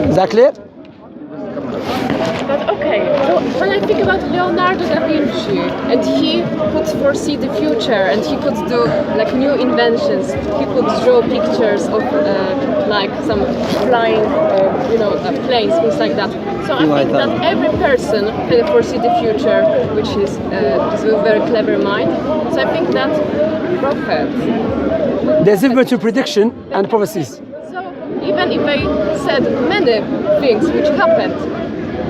Is that clear? But okay, so when I think about Leonardo da Vinci and he could foresee the future and he could do like new inventions, he could draw pictures of like some flying, planes, things like that. So I think that every person can foresee the future, which is with a very clever mind. So I think that prophets. There's a difference between prediction and prophecies. So even if they said many things which happened,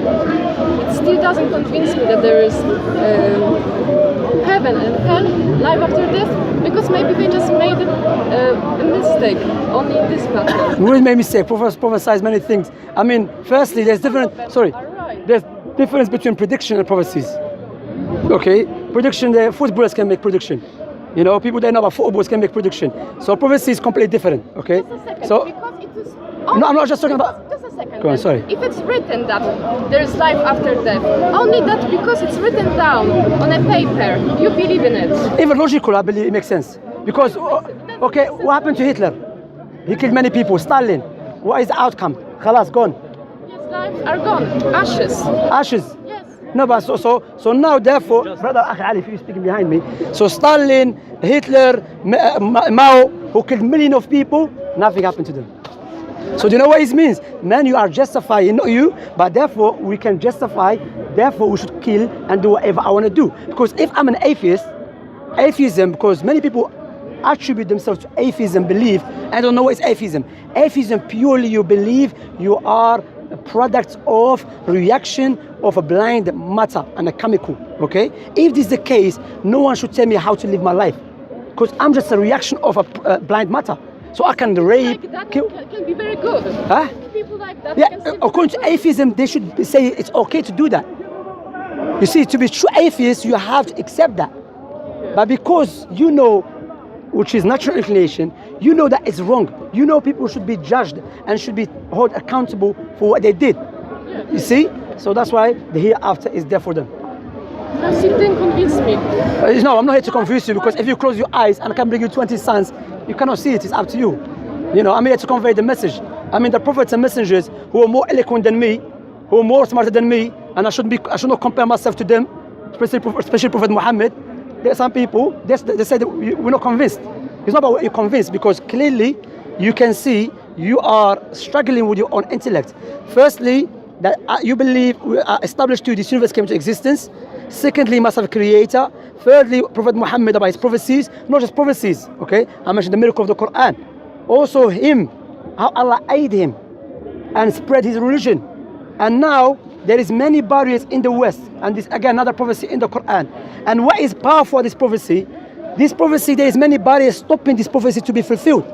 it still doesn't convince me that there is heaven and hell, life after death, because maybe they just made a mistake only in this matter. We really made mistake. Prophesize many things. I mean, firstly, there's different. Sorry, there's difference between prediction and prophecies. Okay, prediction. The footballers can make prediction. You know, people that know about footballs can make prediction. So prophecy is completely different. Okay. Just a second, So because it is. no, I'm not just talking about. Just a second. Go on, sorry. If it's written that there is life after death, only that because it's written down on a paper, you believe in it. Even logical, I believe it makes sense. Because, okay, what happened to Hitler? He killed many people. Stalin, what is the outcome? Khalas, gone. His lives are gone. Ashes. Ashes. Yes. No, but so now, therefore, brother Ali, if you're speaking behind me, so Stalin, Hitler, Mao, who killed millions of people, nothing happened to them. So do you know what it means? Man, you are justifying, not you, but therefore we can justify, therefore we should kill and do whatever I want to do. Because if I'm an atheist, atheism, because many people attribute themselves to atheism, believe, I don't know what is atheism. Atheism, purely you believe you are a product of reaction of a blind matter and a chemical, okay? If this is the case, no one should tell me how to live my life. Because I'm just a reaction of a blind matter. So I can rape, Like that kill. can be very good. Huh? People like that Yeah, can still according to atheism, they should say it's okay to do that. You see, to be true atheist, you have to accept that. But because you know, which is natural inclination, you know that it's wrong. You know people should be judged and should be held accountable for what they did. You see? So that's why the hereafter is there for them. No, still didn't convince me. No, I'm not here to confuse you, because if you close your eyes and I can bring you 20 sons, you cannot see it. It's up to you. You know, I'm here to convey the message. I mean, the prophets and messengers who are more eloquent than me, who are more smarter than me, and I should not compare myself to them, especially Prophet Muhammad. There are some people, they say that we're not convinced. It's not about what you're convinced, because clearly you can see you are struggling with your own intellect. Firstly, that you believe established to this universe came to existence. Secondly, must have a creator. Thirdly, Prophet Muhammad about his prophecies, not just prophecies, okay? I mentioned the miracle of the Quran. Also him, how Allah aided him and spread his religion. And now there is many barriers in the West, and this again another prophecy in the Quran. And what is powerful this prophecy? This prophecy, there is many barriers stopping this prophecy to be fulfilled.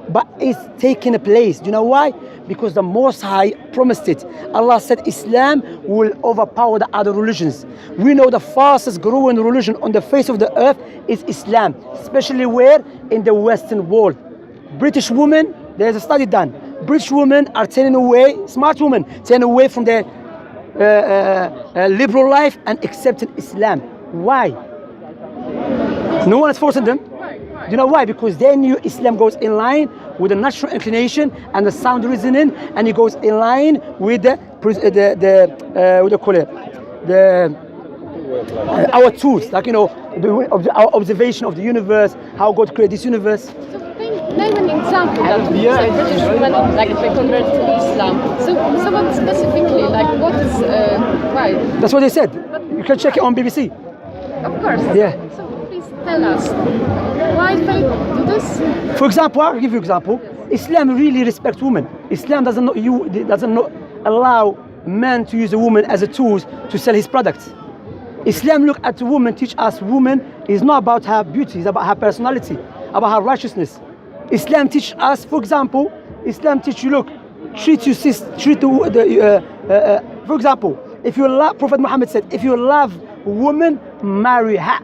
But it's taking a place. Do you know why? Because the Most High promised it. Allah said Islam will overpower the other religions. We know the fastest growing religion on the face of the earth is Islam, especially where? In the Western world. British women, there's a study done. British women are turning away, smart women, turning away from their liberal life and accepting Islam. Why? No one is forcing them. Do you know why? Because they knew Islam goes in line with the natural inclination and the sound reasoning, and it goes in line with our tools, like our observation of the universe, how God created this universe. So name an example that British women like they convert to Islam. So someone specifically, like what is why? That's what they said. You can check it on BBC. Of course. Yeah. So please tell us why they do this. For example, I'll give you an example. Islam really respects women. Islam doesn't allow man to use a woman as a tool to sell his products. Islam look at a woman, teach us woman is not about her beauty, it's about her personality, about her righteousness. Islam teach us, for example, Islam teach you, look, for example, if you love, Prophet Muhammad said, if you love a woman, marry her.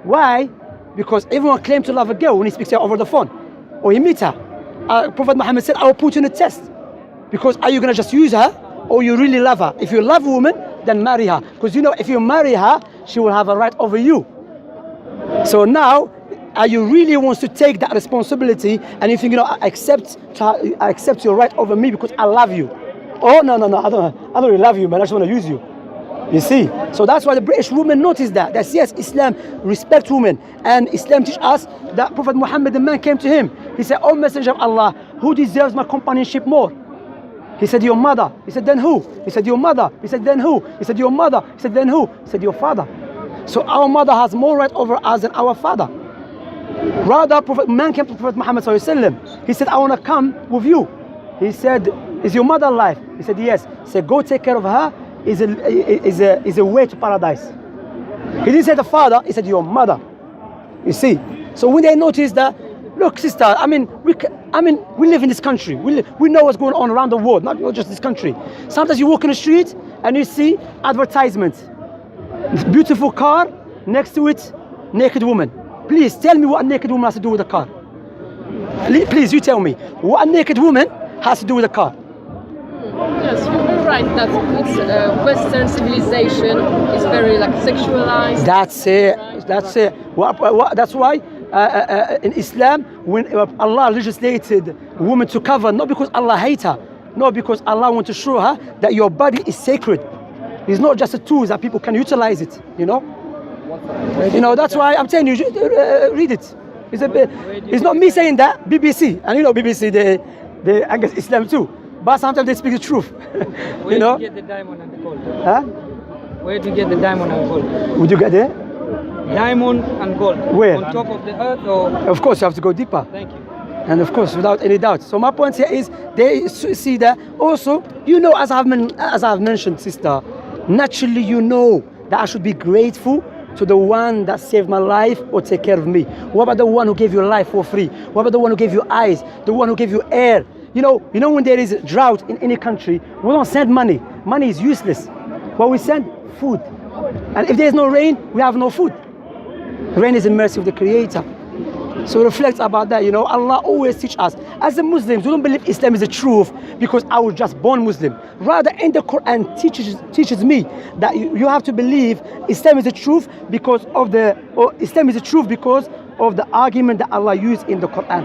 Why? Because everyone claims to love a girl when he speaks to her over the phone or he meets her. Prophet Muhammad said, I will put you in a test. Because are you going to just use her or you really love her? If you love a woman, then marry her. Because you know, if you marry her, she will have a right over you. So now, are you really wants to take that responsibility and you think, I accept your right over me because I love you. Oh no, I don't really love you, man. I just want to use you. You see? So that's why the British women noticed that yes, Islam respect women, and Islam teach us that Prophet Muhammad, the man, came to him. He said, "Oh Messenger of Allah, who deserves my companionship more?" He said, "Your mother." He said, "Then who?" He said, "Your mother." He said, "Then who?" He said, "Your mother." He said, "Then who?" He said, "Your father." So our mother has more right over us than our father. Rather, man came to Prophet Muhammad sallallahu alaihi wasallam. He said, "I want to come with you." He said, "Is your mother alive?" He said, "Yes." He said, "Go take care of her. Is a way to paradise." He didn't say the father. He said, "Your mother." You see. So when they noticed that, look, sister. I mean, we live in this country. We know what's going on around the world, not just this country. Sometimes you walk in the street and you see advertisements. Beautiful car, next to it, naked woman. Please tell me what a naked woman has to do with a car. Please, you tell me what a naked woman has to do with a car. Yes, you're right that Western civilization is very like sexualized. That's it. That's it. That's why in Islam, when Allah legislated women to cover, not because Allah hates her, no, because Allah wants to show her that your body is sacred. It's not just a tool that people can utilize it. You know. You know, that's why I'm telling you, read it. It's not me saying that. BBC, and you know BBC, they against Islam too. But sometimes they speak the truth. You know. Where do you get the diamond and the gold? Huh? Where do you get the diamond and gold? Would you get there? Diamond and gold. Where? On top of the earth, or? Of course, you have to go deeper. Thank you. And of course, without any doubt. So my point here is they see that also, you know, as I've mentioned, sister, naturally you know that I should be grateful to the one that saved my life or take care of me. What about the one who gave you life for free? What about the one who gave you eyes? The one who gave you air? You know when there is a drought in any country, we don't send money. Money is useless. But we send food. And if there's no rain, we have no food. Rain is a mercy of the Creator. So reflect about that. You know, Allah always teach us. As a Muslims, we don't believe Islam is the truth because I was just born Muslim. Rather, in the Quran teaches me that you have to believe Islam is the truth because of the argument that Allah used in the Quran.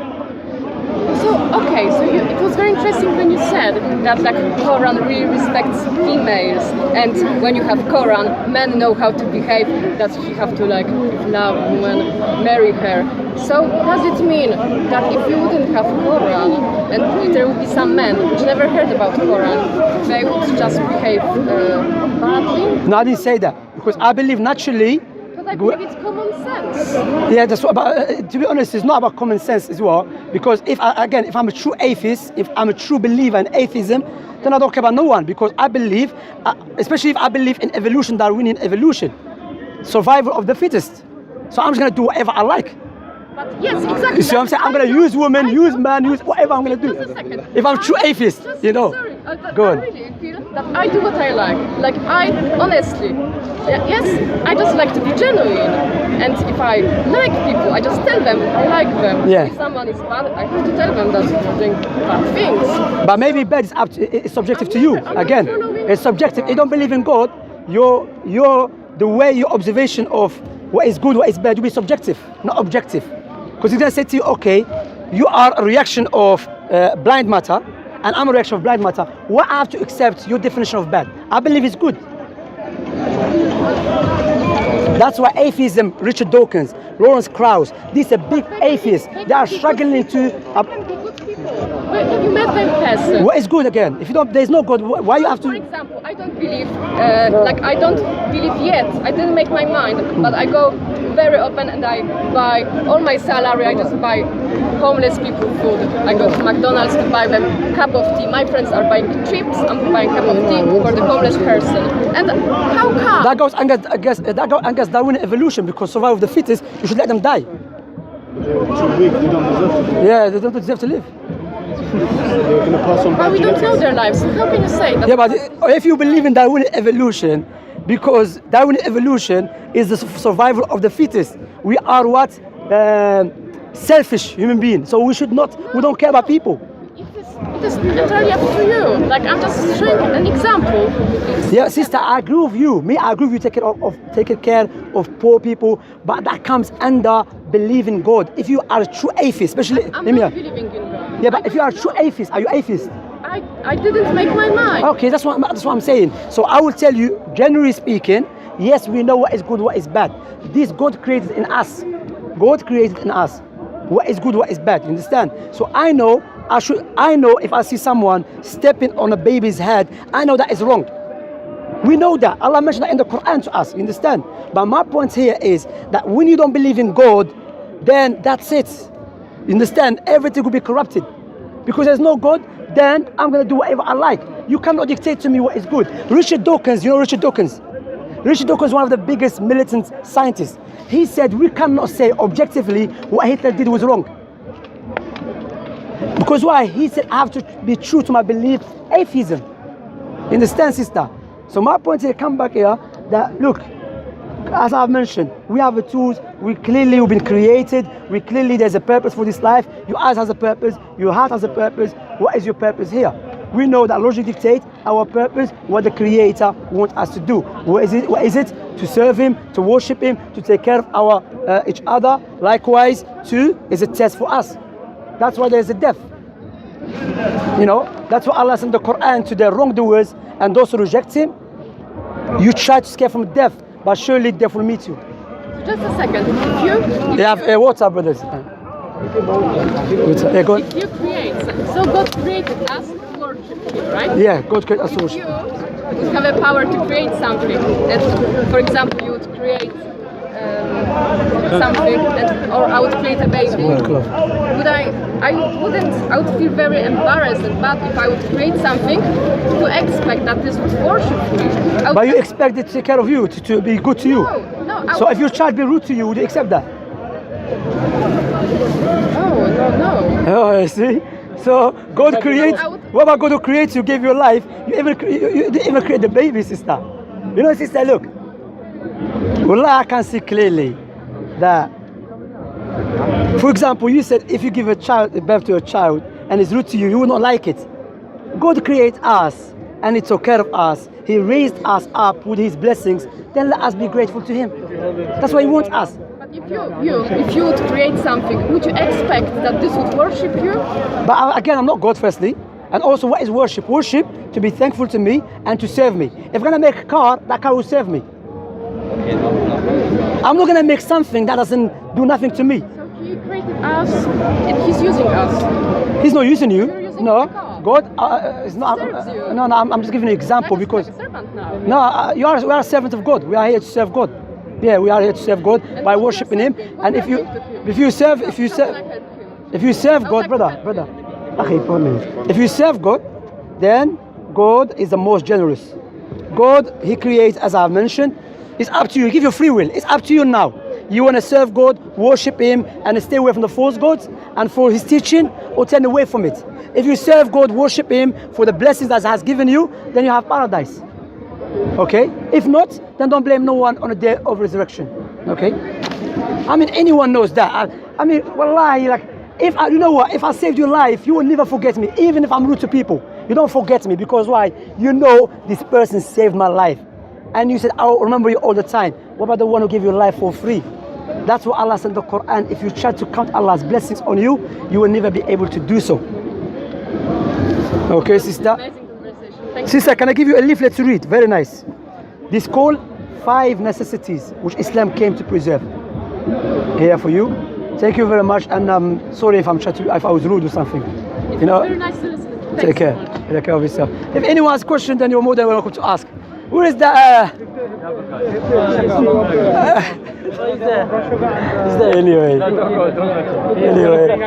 So okay, so it was very interesting when you said that like Quran really respects females, and when you have Quran, men know how to behave. That you have to like love woman, marry her. So does it mean that if you wouldn't have Quran and there would be some men which never heard about Quran, they would just behave badly? No, I didn't say that because I believe naturally. I believe it's common sense. Yeah, that's what about, to be honest, it's not about common sense as well. Because if I'm a true atheist, if I'm a true believer in atheism, then I don't care about no one. Because I believe, especially if I believe in evolution, Darwinian evolution, survival of the fittest. So I'm just gonna do whatever I like. But yes, exactly. You see what I'm saying? I'm gonna use women, use man, use whatever I'm gonna do. Just a second. If I'm a true atheist, you know. Sorry, Go I on. really feel that I do what I like. Like I honestly, yes, I just like to be genuine. And if I like people, I just tell them I like them. Yeah. If someone is bad, I have to tell them that they're doing bad things. But maybe bad is it's subjective to you. I'm Again, not following. it's subjective. You don't believe in God. The way your observation of what is good, what is bad, will be subjective, not objective. Because he's gonna say to you, okay, you are a reaction of blind matter, and I'm a reaction of blind matter. What I have to accept your definition of bad. I believe it's good. That's why atheism, Richard Dawkins, Lawrence Krauss, these are big atheists. They are struggling to. Wait, have you met them in person? What is good again? If you don't, there's no God. Why you have For to? example, I don't believe, I don't believe yet. I didn't make my mind, but I go very often and I buy all my salary. I just buy homeless people food. I go to McDonald's to buy them a cup of tea. My friends are buying chips. I'm buying a cup of tea for the homeless person. And how come? That goes against Darwinian evolution because survival of the fittest. You should let them die. Yeah, they don't deserve to live. But we don't know their lives. So how can you say that? Yeah, but if you believe in Darwinian evolution, because Darwinian evolution is the survival of the fittest. We are what? Selfish human beings. So we don't care about people. It is entirely up to you. Like I'm just showing an example. Yeah, sister, I agree with you. I agree with you taking care of poor people, but that comes under believing God. If you are a true atheist, especially I'm not believing in God. Yeah, but if you are a true atheist, are you atheist? I didn't make my mind. Okay, that's what I'm saying. So I will tell you, generally speaking, yes, we know what is good, what is bad. This God created in us. God created in us. What is good, what is bad. You understand? So I know if I see someone stepping on a baby's head, I know that is wrong. We know that. Allah mentioned that in the Quran to us. You understand? But my point here is that when you don't believe in God, then that's it. You understand? Everything will be corrupted. Because there's no God, then I'm going to do whatever I like. You cannot dictate to me what is good. Richard Dawkins, you know Richard Dawkins? Richard Dawkins is one of the biggest militant scientists. He said we cannot say objectively what Hitler did was wrong. Because why? He said I have to be true to my belief, atheism. You understand, sister? So my point here, come back here, that look, as I've mentioned, we have the tools, we've been created, there's a purpose for this life. Your eyes has a purpose, your heart has a purpose. What is your purpose here? We know that logic dictates our purpose, what the Creator wants us to do. What is it? To serve Him, to worship Him, to take care of each other. Likewise, is a test for us. That's why there's a death. You know, that's what Allah said in the Quran to the wrongdoers and those who reject Him. You try to escape from death, but surely death will meet you. Just a second. If They have what's up, brothers? Yeah, go on. If you create, so God created us to worship Him, right? Yeah, God created us to If worship. you would have a power to create something, that, for example, you would create something, or I would create a baby. I would feel very embarrassed and bad if I would create something to expect that this would worship me. But you expect it to take care of you, to be good to you. No. So if your child be rude to you, would you accept that? No. Oh, I see. So God creates. What about God who creates you, gave you life? You didn't even create the baby, sister. You know, sister, look. Wallah, I can see clearly that. For example, you said if you give birth to a child and it's rude to you, you will not like it. God created us and He took care of us. He raised us up with His blessings. Then let us be grateful to Him. That's why He wants us. But if you would create something, would you expect that this would worship you? But again, I'm not God firstly. And also, what is worship? Worship, to be thankful to me and to serve me. If I'm going to make a car, that car will serve me. I'm not going to make something that doesn't do nothing to me. So He created us and He's using us. He's not using you. You're using No. the car. God is not. Serves you. No, I'm just giving you an example You're because. just like a servant now. No, we are a servant of God. We are here to serve God. Yeah, we are here to serve God by worshiping Him. And if you serve God, brother, if you serve God, then God is the most generous. God, He creates, as I've mentioned. It's up to you. Give your free will. It's up to you now. You want to serve God, worship Him, and stay away from the false gods and for His teaching, or turn away from it. If you serve God, worship Him for the blessings that He has given you, then you have paradise. Okay? If not, then don't blame no one on the day of resurrection. Okay? I mean, anyone knows that. I mean, wallahi, like, if I saved your life, you will never forget me. Even if I'm rude to people, you don't forget me because why? You know this person saved my life. And you said, I'll remember you all the time. What about the one who gave you life for free? That's what Allah said in the Quran. If you try to count Allah's blessings on you, you will never be able to do so. Okay, sister? Amazing conversation. Sister, can I give you a leaflet to read? Very nice. This called 5 necessities which Islam came to preserve. Here for you. Thank you very much, and I'm sorry if I was rude or something. It's You know, very nice to listen. take care. Take care of yourself. If anyone has a question, then you're more than welcome to ask. Where is that? Anyway,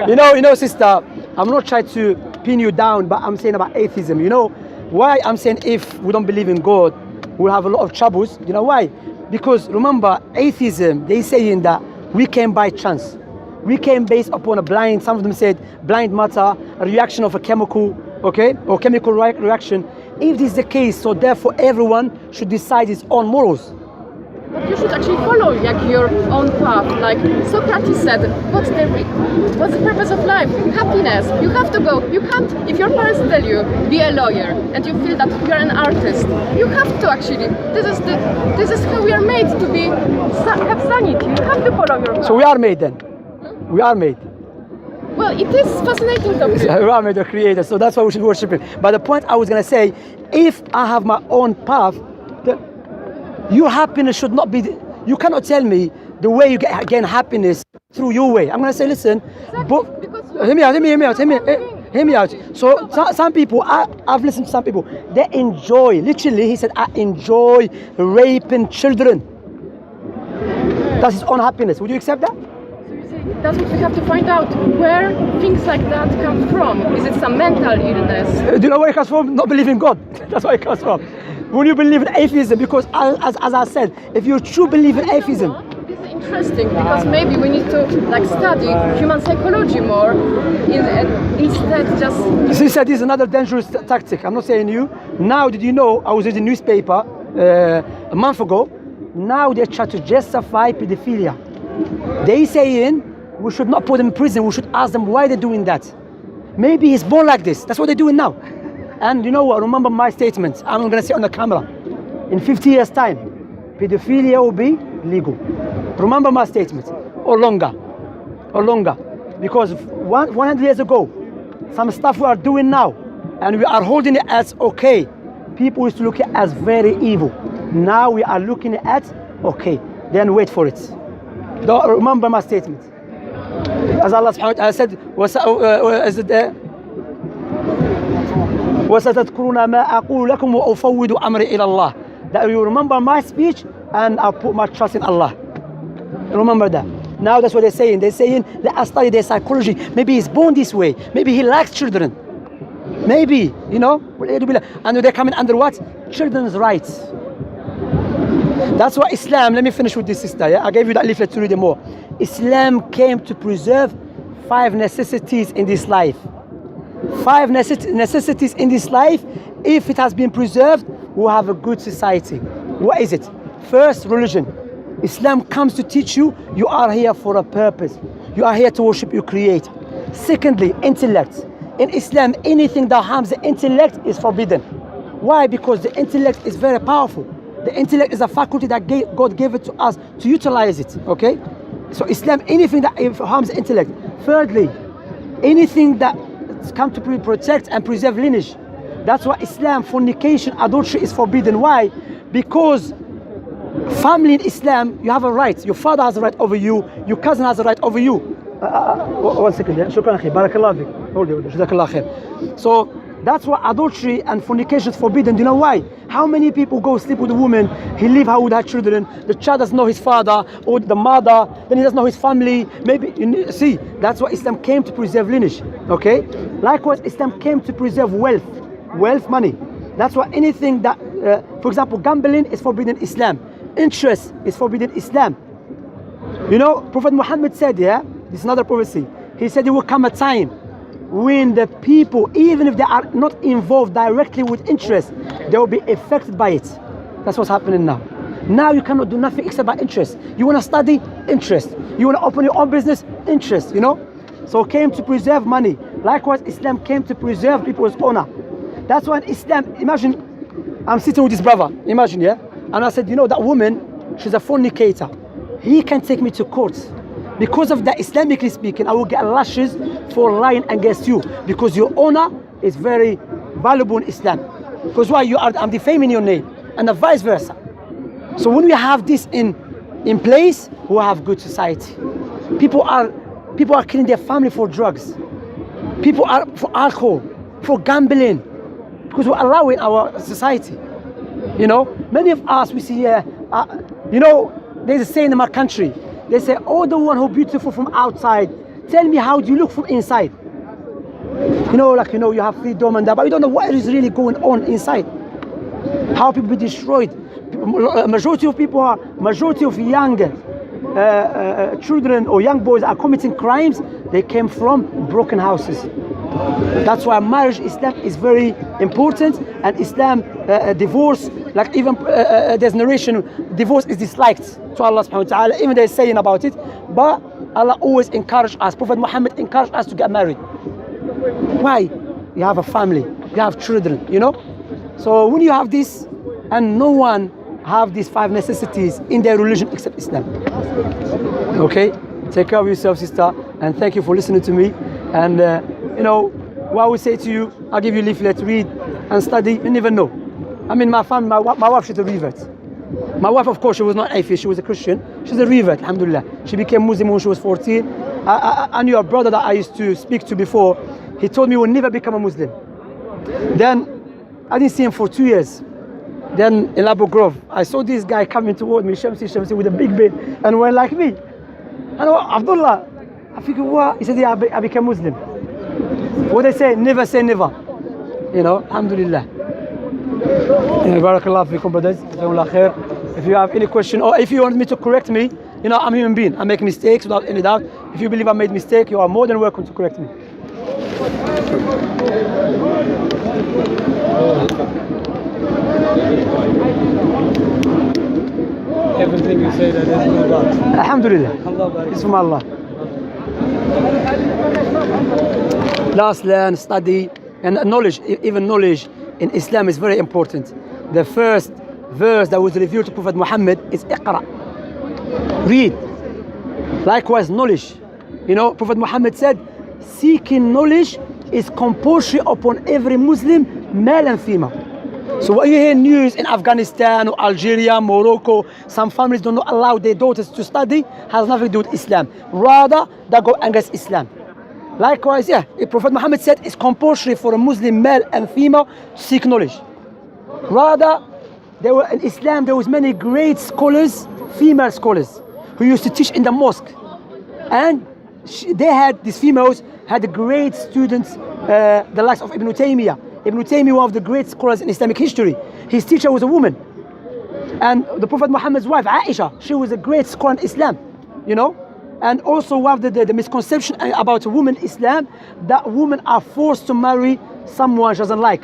you know, sister, I'm not trying to pin you down, but I'm saying about atheism. You know why I'm saying if we don't believe in God, we'll have a lot of troubles. You know why? Because remember, atheism, they saying that we came by chance. We came based upon a blind, some of them said blind matter, a reaction of a chemical, okay, or chemical reaction. If this is the case, so therefore everyone should decide his own morals. But you should actually follow like your own path. Like Socrates said, what's the purpose of life? Happiness. You have to go. You can't. If your parents tell you be a lawyer and you feel that you're an artist, you have to actually. This is how we are made to be. Have sanity. You have to follow your path. So we are made then. We are made. Well, it is fascinating topic. Rami, the creator, so that's why we should worship him. But the point I was going to say, if I have my own path, your happiness should not be, you cannot tell me the way you gain happiness through your way. I'm going to say, listen, but, hear me out. So some people, I've listened to some people, they enjoy, literally, he said, I enjoy raping children. That's his own happiness. Would you accept that? That's what we have to find out, where things like that come from. Is it some mental illness? Do you know where it comes from? Not believing God. That's where it comes from. When you believe in atheism, because as I said, if you truly believe in atheism, this is interesting because maybe we need to like study human psychology more instead just. He said this is another dangerous tactic. I'm not saying you. Now, did you know? I was reading newspaper a month ago. Now they try to justify pedophilia. They saying we should not put them in prison. We should ask them why they're doing that. Maybe he's born like this. That's what they're doing now. And you know what? Remember my statement. I'm going to say on the camera. In 50 years' time, pedophilia will be legal. Remember my statement. Or longer. Because 100 years ago, some stuff we are doing now, and we are holding it as okay. People used to look at it as very evil. Now we are looking at okay. Then wait for it. Don't remember my statement. As Allah subhanahu wa ta'ala said, وَسَتَذْكُرُونَ مَا أَقُولُ لَكُمْ وَأُفَوِّضُ أَمْرِي إِلَى اللَّهِ. That you remember my speech and I'll put my trust in Allah. Remember that. Now that's what they're saying. They're saying, let us study their psychology. Maybe he's born this way. Maybe he likes children. Maybe, you know. And they're coming under what? Children's rights. That's why Islam, let me finish with this, sister. Yeah? I gave you that leaflet to read it more. Islam came to preserve 5 necessities in this life. 5 necessities in this life. If it has been preserved, we'll have a good society. What is it? First, religion. Islam comes to teach you, you are here for a purpose. You are here to worship your Creator. Secondly, intellect. In Islam, anything that harms the intellect is forbidden. Why? Because the intellect is very powerful. The intellect is a faculty that God gave it to us to utilize it, okay? So Islam, anything that harms the intellect. Thirdly, anything that comes to protect and preserve lineage. That's why Islam, fornication, adultery is forbidden. Why? Because family in Islam, you have a right. Your father has a right over you. Your cousin has a right over you. 1 second. Shukran akhi. Barakallah fik. Hold it. Jazakallah khair. So that's why adultery and fornication is forbidden. Do you know why? How many people go sleep with a woman, he leave her with her children, the child doesn't know his father or the mother, then he doesn't know his family. Maybe, see, that's why Islam came to preserve lineage, okay? Likewise, Islam came to preserve wealth, money. That's why anything that, for example, gambling is forbidden in Islam. Interest is forbidden in Islam. You know, Prophet Muhammad said, yeah, this is another prophecy. He said there will come a time when the people, even if they are not involved directly with interest, they will be affected by it. That's what's happening now. Now you cannot do nothing except by interest. You want to study? Interest. You want to open your own business? Interest, you know? So came to preserve money. Likewise, Islam came to preserve people's honor. That's why in Islam, imagine, I'm sitting with this brother, imagine, yeah? And I said, you know, that woman, she's a fornicator. He can take me to court. Because of that, Islamically speaking, I will get lashes for lying against you. Because your honor is very valuable in Islam. Because why? I'm defaming your name. And the vice versa. So when we have this in place, we have good society. People are killing their family for drugs. People are for alcohol, for gambling. Because we allow it in our society. You know, many of us, we see, you know, there's a saying in my country. They say, oh, the one who's beautiful from outside, tell me how do you look from inside? You know, like, you know, you have freedom and that, but you don't know what is really going on inside. How people be destroyed. Majority of young children or young boys are committing crimes. They came from broken houses. That's why marriage, Islam is very important, and Islam, divorce, like even there's narration, divorce is disliked to Allah subhanahu wa ta'ala, even they're saying about it, but Allah always encouraged us, Prophet Muhammad encouraged us to get married. Why? You have a family, you have children, you know? So when you have this, and no one have these 5 necessities in their religion except Islam. Okay? Take care of yourself, sister, and thank you for listening to me. And you know, what I would say to you, I'll give you leaflet, read and study. You never know. I mean, my family, my wife, she's a revert. My wife, of course, she was not atheist, she was a Christian. She's a revert, alhamdulillah. She became Muslim when she was 14. I knew a brother that I used to speak to before. He told me he would never become a Muslim. Then I didn't see him for 2 years. Then in Abu Grove, I saw this guy coming toward me, Shemsy, with a big beard, and went like me. And Abdullah, I figured, what? He said, yeah, I became Muslim. What they say, never say never. You know, alhamdulillah. Barakallah fikum, brothers. Jazakumullah khair. If you have any question, or if you want me to correct me, you know, I'm a human being. I make mistakes without any doubt. If you believe I made mistake, you are more than welcome to correct me. Everything you say that is no doubt. Alhamdulillah. It's from Allah. Last, learn, study, and knowledge, even knowledge in Islam is very important. The first verse that was revealed to Prophet Muhammad is Iqra. Read. Likewise, knowledge. You know, Prophet Muhammad said, seeking knowledge is compulsory upon every Muslim, male and female. So when you hear news in Afghanistan or Algeria, Morocco, some families do not allow their daughters to study, has nothing to do with Islam. Rather, they go against Islam. Likewise, yeah, Prophet Muhammad said it's compulsory for a Muslim male and female to seek knowledge. Rather, in Islam there was many great scholars, female scholars, who used to teach in the mosque. And these females had great students, the likes of Ibn Taymiyyah. Ibn Taymiyyah, one of the great scholars in Islamic history. His teacher was a woman. And the Prophet Muhammad's wife, Aisha, she was a great scholar in Islam, you know. And also one of the misconception about women in Islam, that women are forced to marry someone she doesn't like.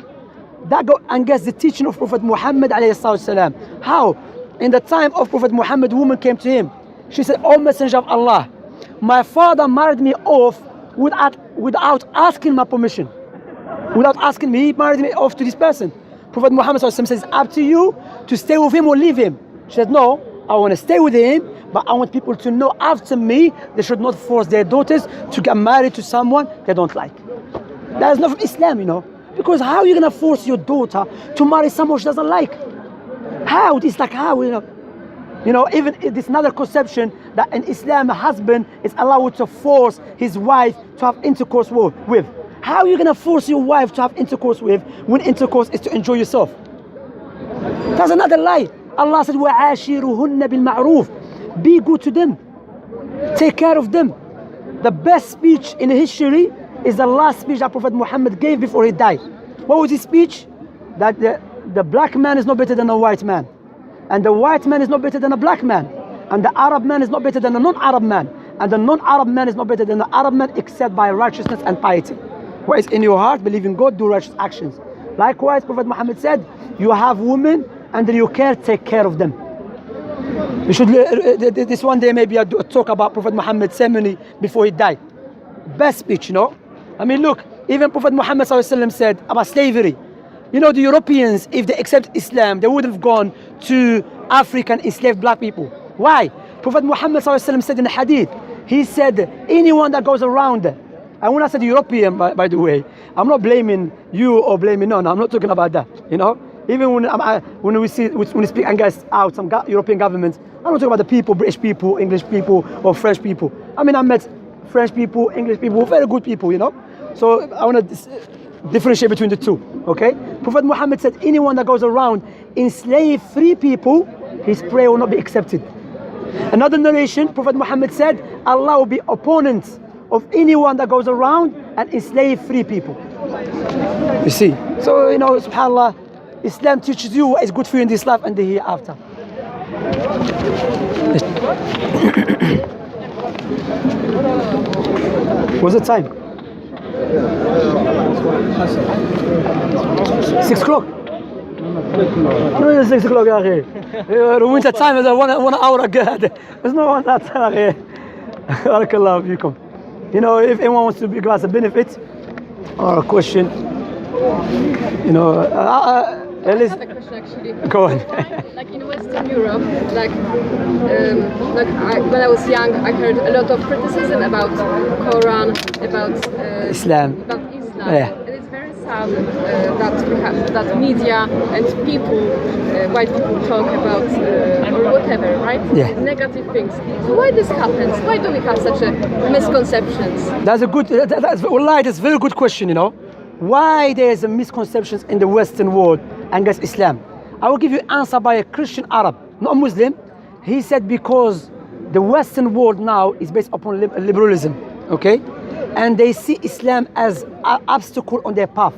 That goes against the teaching of Prophet Muhammad alayhi salam. How? In the time of Prophet Muhammad, a woman came to him. She said, "O Messenger of Allah, my father married me off without asking my permission. Without asking me, he married me off to this person." Prophet Muhammad says, "It's up to you to stay with him or leave him." She said, "No, I want to stay with him, but I want people to know after me, they should not force their daughters to get married to someone they don't like." That is not from Islam, you know. Because how are you going to force your daughter to marry someone she doesn't like? How? It's like how, you know. You know, even this another conception that in Islam a husband is allowed to force his wife to have intercourse with. How are you going to force your wife to have intercourse with when intercourse is to enjoy yourself? That's another lie. Allah said, وَعَاشِرُهُنَّ بِالْمَعْرُوفِ. Be good to them. Take care of them. The best speech in history is the last speech that Prophet Muhammad gave before he died. What was his speech? That the black man is not better than a white man. And the white man is not better than a black man. And the Arab man is not better than a non-Arab man. And the non-Arab man is not better than the Arab man except by righteousness and piety. What is in your heart, believe in God, do righteous actions. Likewise, Prophet Muhammad said, you have women under your care, take care of them. We should, this one day maybe I'll do a talk about Prophet Muhammad's ceremony before he died. Best speech, you know. I mean, look, even Prophet Muhammad said about slavery. You know, the Europeans, if they accept Islam, they would have gone to African enslaved black people. Why? Prophet Muhammad said in the hadith, he said, anyone that goes around, and when I said European, by the way, I'm not blaming you or blaming, no, I'm not talking about that, you know. Even when we speak against some European governments, I'm not talking about the people, British people, English people, or French people. I mean, I met French people, English people, very good people, you know. So I want to differentiate between the two, okay? Prophet Muhammad said, anyone that goes around enslave free people, his prayer will not be accepted. Another narration, Prophet Muhammad said, Allah will be opponent of anyone that goes around and enslave free people. You see, so, you know, subhanAllah, Islam teaches you what is good for you in this life and the hereafter. What's the time? 6 o'clock? No, 6 o'clock, يا أخي. Winter time is 1 hour ago. There's no one that time, يا أخي. بارك الله فيكم. You know, if anyone wants to give us a benefit or a question, you know, I have a question actually. Go on. Like in Western Europe, when I was young, I heard a lot of criticism about Quran, about Islam. Yeah. And it's very sad that we have that media and people, white people, talk about or whatever, right? Yeah. Negative things. So why this happens? Why do we have such a misconceptions? That's a good. Wallahi, that's a very good question. You know, why there's a misconceptions in the Western world against Islam? I will give you an answer by a Christian Arab, not a Muslim. He said because the Western world now is based upon liberalism, okay? And they see Islam as an obstacle on their path.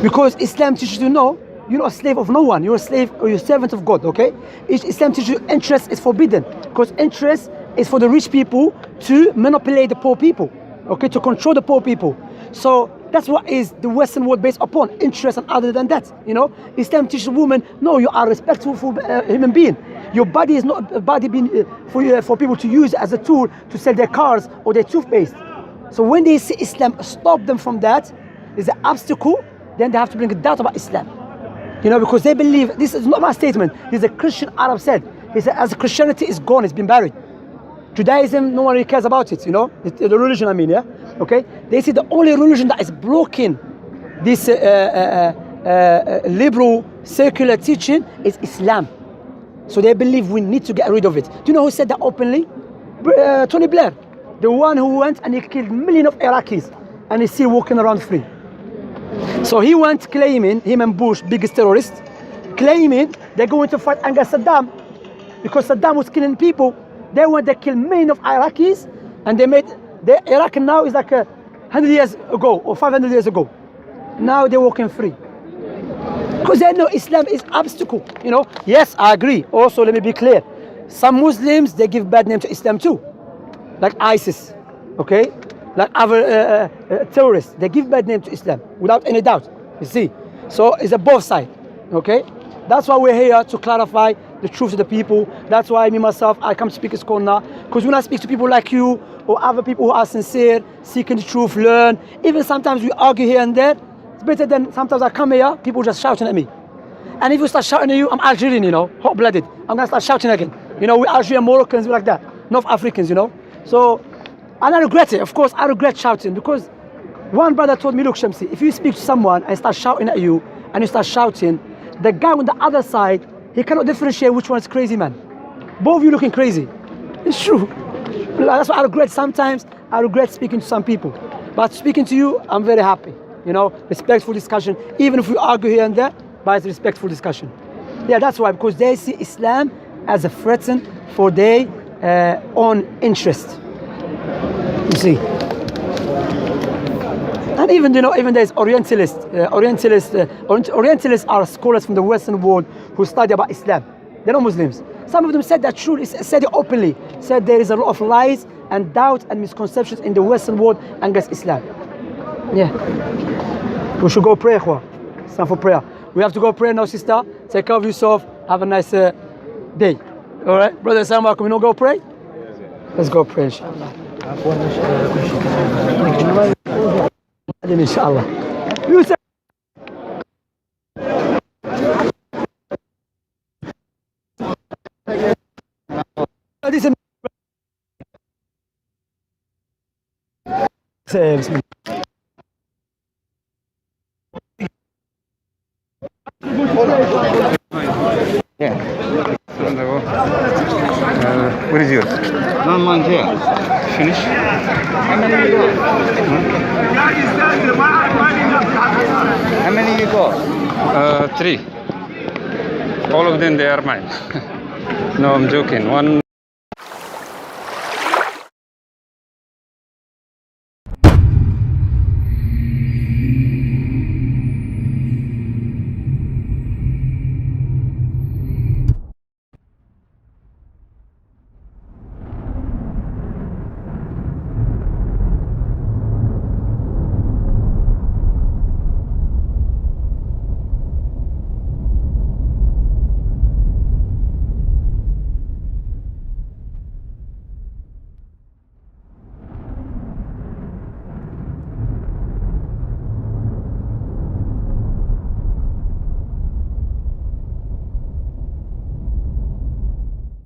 Because Islam teaches you, no, you're not a slave of no one. You're a slave or you're a servant of God, okay? Islam teaches you interest is forbidden. Because interest is for the rich people to manipulate the poor people, okay? To control the poor people. So that's what is the Western world based upon, interest, and other than that, you know. Islam teaches women, no, you are respectful for human being. Your body is not a body being for people to use as a tool to sell their cars or their toothpaste. So when they see Islam stop them from that, is an obstacle, then they have to bring a doubt about Islam. You know, because they believe, this is not my statement, this is a Christian Arab said. He said, as Christianity is gone, it's been buried. Judaism, no one really cares about it, you know, the religion I mean, yeah? Okay? They say the only religion that is blocking this liberal, secular teaching is Islam. So they believe we need to get rid of it. Do you know who said that openly? Tony Blair, the one who went and he killed millions of Iraqis and he's still walking around free. So he went claiming, him and Bush, biggest terrorists, claiming they're going to fight against Saddam because Saddam was killing people. They went, they killed millions of Iraqis and they made, Iraq now is like 100 years ago or 500 years ago. Now they're walking free. Because they know Islam is obstacle, you know. Yes, I agree. Also, let me be clear. Some Muslims, they give bad name to Islam too. Like ISIS, okay? Like other terrorists, they give bad name to Islam without any doubt, you see. So it's a both side, okay? That's why we're here to clarify the truth to the people. That's why me, myself, I come to Speaker's Corner. Because when I speak to people like you or other people who are sincere, seeking the truth, learn, even sometimes we argue here and there, it's better than sometimes I come here, people just shouting at me. And if you start shouting at you, I'm Algerian, you know, hot-blooded. I'm gonna start shouting again. You know, we Algerian, Moroccans, we like that. North Africans, you know. So, and I regret it. Of course, I regret shouting because one brother told me, look, Shemsi, if you speak to someone and start shouting at you and you start shouting, the guy on the other side, he cannot differentiate which one is crazy, man. Both of you looking crazy. It's true. That's what I regret. Sometimes I regret speaking to some people. But speaking to you, I'm very happy. You know, respectful discussion. Even if we argue here and there, but it's respectful discussion. Yeah, that's why, because they see Islam as a threat for their own interest. You see. And even, you know, even there's Orientalists. Orientalists are scholars from the Western world who study about Islam. They're not Muslims. Some of them said that truly, said it openly, said there is a lot of lies and doubt and misconceptions in the Western world against Islam. Yeah. We should go pray, Khwa. It's time for prayer. We have to go pray now, sister. Take care of yourself. Have a nice day. All right, brother, assalamu alaikum. You know, go pray? Let's go pray, inshallah. Inshallah. You say. This is Yeah. What is yours? No, mine's here. Finish. How many you got? How many you got? 3. All of them, they are mine. No, I'm joking. One.